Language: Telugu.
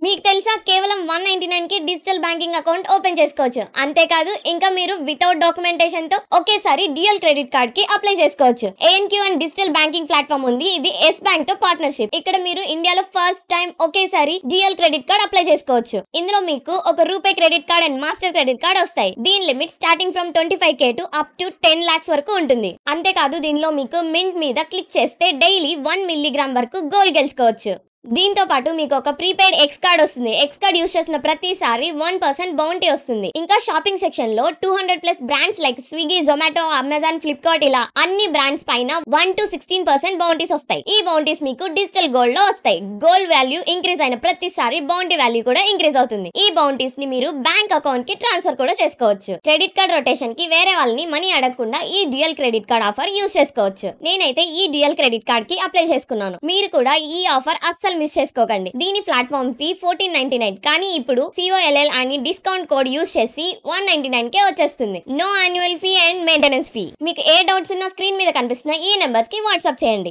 మీకు తెలుసా కేవలం 199 కి డిజిటల్ బ్యాంకింగ్ అకౌంట్ ఓపెన్ చేసుకోవచ్చు. అంతేకాదు ఇంకా మీరు వితౌట్ డాక్యుమెంటేషన్ తో ఒకేసారి డ్యూయల్ క్రెడిట్ కార్డ్ కి అప్లై చేసుకోవచ్చు. ANQ and digital banking platform ఉంది. ఇది ఎస్ బ్యాంక్ తో పార్ట్నర్షిప్. ఇక్కడ మీరు ఇండియాలో ఫస్ట్ టైం ఒకేసారి డ్యూయల్ క్రెడిట్ కార్డ్ అప్లై చేసుకోవచ్చు. ఇందులో మీకు ఒక RuPay credit card and master credit card వస్తాయి. దీని limit starting from 25K to up to 10 lakhs వరకు ఉంటుంది. అంతేకాదు దీనిలో మీకు మింట్ మీద క్లిక్ చేస్తే డైలీ 1 మిల్లీగ్రామ్ వరకు గోల్డ్ గెలుచుకోవచ్చు. దీంతో పాటు మీకు ఒక ప్రీపెయిడ్ ఎక్స్ కార్డ్ వస్తుంది. ఎక్స్ కార్డ్ యూస్ చేసిన ప్రతిసారి 1% బౌంటీ వస్తుంది. ఇంకా షాపింగ్ సెక్షన్ లో 200+ brands like Swiggy, Zomato, Amazon, Flipkart ఇలా అన్ని బ్రాండ్స్ పైన 1 to 16% బౌంటీస్ వస్తాయి. ఈ బౌంటీస్ మీకు డిజిటల్ గోల్డ్ లో వస్తాయి. గోల్డ్ వాల్యూ ఇంక్రీజ్ అయిన ప్రతిసారి బౌంటీ వాల్యూ కూడా ఇంక్రీజ్ అవుతుంది. ఈ బౌంటీస్ ని మీరు బ్యాంక్ అకౌంట్ కి ట్రాన్స్ఫర్ కూడా చేసుకోవచ్చు. క్రెడిట్ కార్డ్ రొటేషన్ కి వేరే వాళ్ళని మనీ అడగకుండా ఈ dual credit card offer use చేసుకోవచ్చు. నేనైతే ఈ డ్యూయల్ క్రెడిట్ కార్డ్ కి అప్లై చేసుకున్నాను. మీరు కూడా ఈ ఆఫర్ అస్సలు మిస్ చేసుకోకండి. దీని ప్లాట్ఫామ్ ఫీ 1499, కానీ ఇప్పుడు COLL అని డిస్కౌంట్ కోడ్ యూస్ చేసి 199 కే వచ్చేస్తుంది. No annual fee and maintenance fee. మీకు ఏ డౌట్స్ ఉన్నా స్క్రీన్ మీద కనిపిస్తున్న ఈ నెంబర్స్ కి వాట్సాప్ చేయండి.